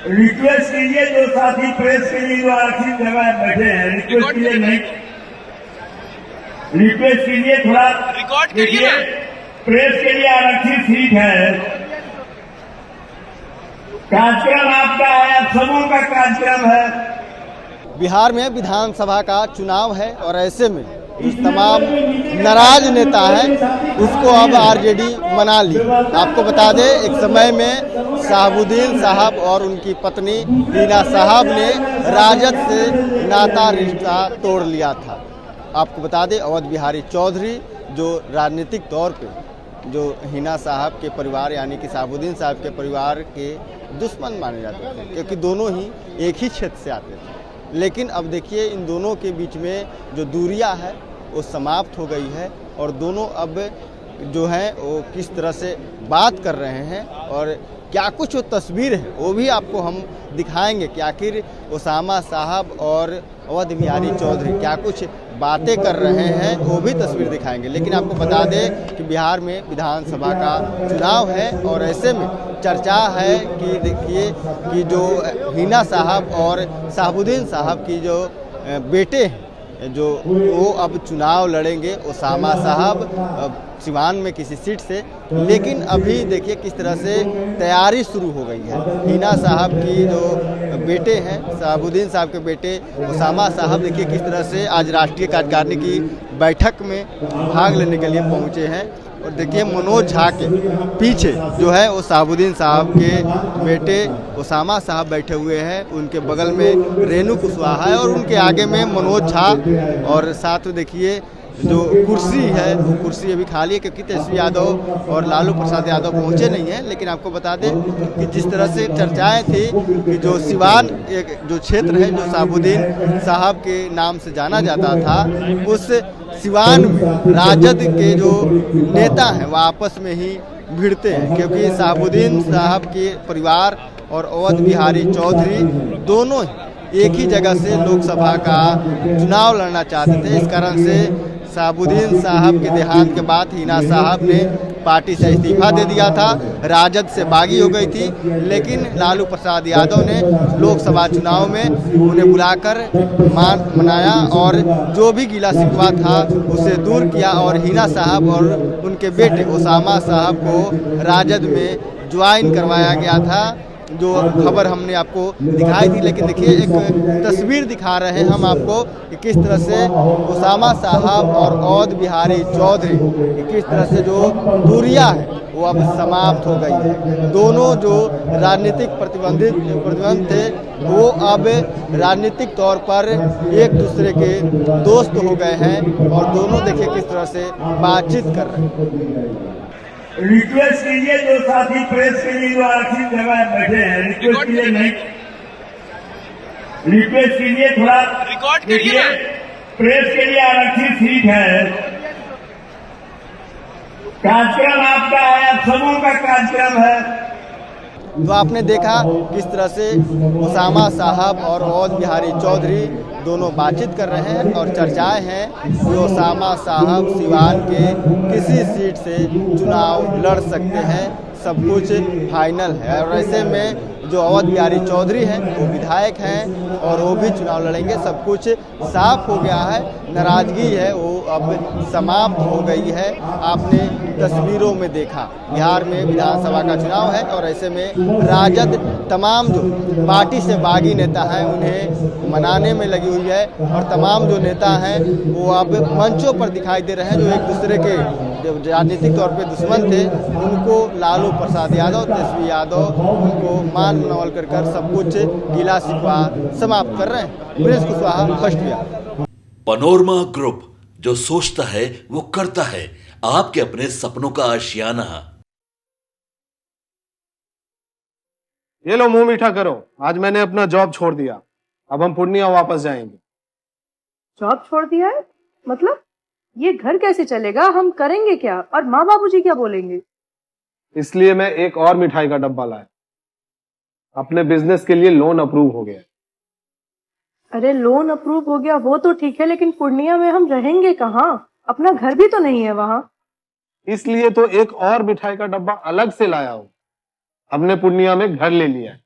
Request कीजिए जो साथी प्रेस के लिए जो आरक्षित जगह बैठे हैं, रिक्वेस्ट कीजिए नहीं, रिक्वेस्ट कीजिए थोड़ा रिकॉर्ड देखिए, प्रेस के लिए आरक्षित सीट है। कार्यक्रम आपका है, आप सबों का कार्यक्रम है। बिहार में विधानसभा का चुनाव है और ऐसे में जो तमाम नाराज नेता हैं उसको अब आरजेडी मना ली। आपको बता दें, एक समय में शहाबुद्दीन साहब और उनकी पत्नी हिना साहब ने राजद से नाता रिश्ता तोड़ लिया था। आपको बता दें, अवध बिहारी चौधरी जो राजनीतिक तौर पे जो हिना साहब के परिवार यानी कि शहाबुद्दीन साहब के परिवार के दुश्मन माने जाते थे, क्योंकि दोनों ही एक ही क्षेत्र से आते थे। लेकिन अब देखिए, इन दोनों के बीच में जो दूरियां है वो समाप्त हो गई है और दोनों अब जो हैं वो किस तरह से बात कर रहे हैं और क्या कुछ वो तस्वीर है वो भी आपको हम दिखाएंगे कि आखिर ओसामा साहब और अवध बिहारी चौधरी क्या कुछ बातें कर रहे हैं, वो भी तस्वीर दिखाएंगे। लेकिन आपको बता दें कि बिहार में विधानसभा का चुनाव है और ऐसे में चर्चा है कि देखिए कि जो हिना साहब और शहाबुद्दीन साहब की जो बेटे हैं जो वो अब चुनाव लड़ेंगे, ओसामा साहब सिवान में किसी सीट से। लेकिन अभी देखिए किस तरह से तैयारी शुरू हो गई है। हिना साहब की जो बेटे हैं, शहाबुद्दीन साहब के बेटे ओसामा साहब, देखिए किस तरह से आज राष्ट्रीय कार्यकारिणी की बैठक में भाग लेने के लिए पहुंचे हैं। और देखिए मनोज झा के पीछे जो है वो शहाबुद्दीन साहब के बेटे ओसामा साहब बैठे हुए हैं, उनके बगल में रेणु कुशवाहा है और उनके आगे में मनोज झा, और साथ में देखिए जो कुर्सी है वो कुर्सी अभी खाली है क्योंकि तेजस्वी यादव और लालू प्रसाद यादव पहुंचे नहीं हैं। लेकिन आपको बता दें कि जिस तरह से चर्चाएं थी कि जो सिवान एक जो क्षेत्र है जो शहाबुद्दीन साहब के नाम से जाना जाता था, उस सिवान में राजद के जो नेता हैं वो आपस में ही भिड़ते हैं, क्योंकि शहाबुद्दीन साहब के परिवार और अवध बिहारी चौधरी दोनों एक ही जगह से लोकसभा का चुनाव लड़ना चाहते थे। इस कारण से शहाबुद्दीन साहब के देहांत के बाद हिना साहब ने पार्टी से इस्तीफा दे दिया था, राजद से बागी हो गई थी। लेकिन लालू प्रसाद यादव ने लोकसभा चुनाव में उन्हें बुलाकर मान मनाया और जो भी गिला शिकवा था उसे दूर किया और हिना साहब और उनके बेटे ओसामा साहब को राजद में ज्वाइन करवाया गया था, जो खबर हमने आपको दिखाई थी। लेकिन देखिए एक तस्वीर दिखा रहे हैं हम आपको कि किस तरह से ओसामा साहब और अवध बिहारी चौधरी किस तरह से जो दूरियां है वो अब समाप्त हो गई है। दोनों जो राजनीतिक प्रतिबंध थे वो अब राजनीतिक तौर पर एक दूसरे के दोस्त हो गए हैं और दोनों देखिए किस तरह से बातचीत कर रहे हैं। रिक्वेस्ट कीजिए जो साथी प्रेस के लिए जो आरक्षित जगह बैठे हैं, रिक्वेस्ट कीजिए नहीं, रिक्वेस्ट कीजिए थोड़ा रिकॉर्ड देखिए, प्रेस के लिए आरक्षित सीट है। कार्यक्रम आपका है, आप सबों का कार्यक्रम है। तो आपने देखा किस तरह से ओसामा साहब और अवध बिहारी चौधरी दोनों बातचीत कर रहे हैं और चर्चाएं हैं कि ओसामा साहब सिवान के किसी सीट से चुनाव लड़ सकते हैं, सब कुछ फाइनल है। और ऐसे में जो अवध बिहारी चौधरी हैं वो विधायक हैं और वो भी चुनाव लड़ेंगे, सब कुछ साफ हो गया है। नाराजगी है वो अब समाप्त हो गई है। आपने तस्वीरों में देखा बिहार में विधानसभा का चुनाव है और ऐसे में राजद तमाम जो पार्टी से बागी नेता हैं उन्हें मनाने में लगी हुई है और तमाम जो नेता हैं वो अब मंचों पर दिखाई दे रहे हैं। जो एक दूसरे के जो राजनीतिक तौर पे दुश्मन थे उनको लालू प्रसाद यादव, तेजस्वी यादव उनको मान मनवल कर सब कुछ गिला शिकवा समाप्त कर रहे हैं। Prince Kushwaha, first Bihar. Panorama group, जो सोचता है वो करता है, आपके अपने सपनों का आशियाना। ये लो मुंह मीठा करो, आज मैंने अपना जॉब छोड़ दिया, अब हम पूर्णिया वापस जाएंगे। जॉब छोड़ दिया है? मतलब ये घर कैसे चलेगा? हम करेंगे क्या? और माँ बाबूजी क्या बोलेंगे? इसलिए मैं एक और मिठाई का डब्बा लाया। अपने बिजनेस के लिए लोन अप्रूव हो गया। अरे लोन अप्रूव हो गया वो तो ठीक है, लेकिन पूर्णिया में हम रहेंगे कहाँ? अपना घर भी तो नहीं है वहाँ। इसलिए तो एक और मिठाई का डब्बा अलग से लाया हूं। हमने पूर्णिया में घर ले लिया है।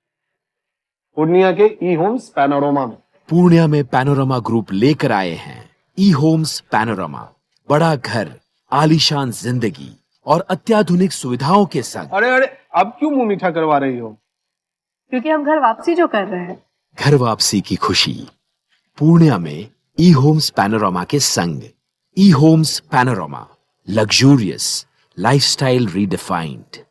पूर्णिया के ई होम्स पैनोरमा में। पूर्णिया में पैनोरमा ग्रुप लेकर आए हैं ई होम्स पैनोरमा। बड़ा घर, आलीशान जिंदगी और अत्याधुनिक सुविधाओं के संग। अरे अरे, अब क्यों मुंह मीठा करवा रही हो? क्योंकि हम घर वापसी जो कर रहे हैं। घर वापसी की खुशी पूर्णिया में ई होम्स पैनोरमा के संग। E Homes Panorama, luxurious lifestyle redefined.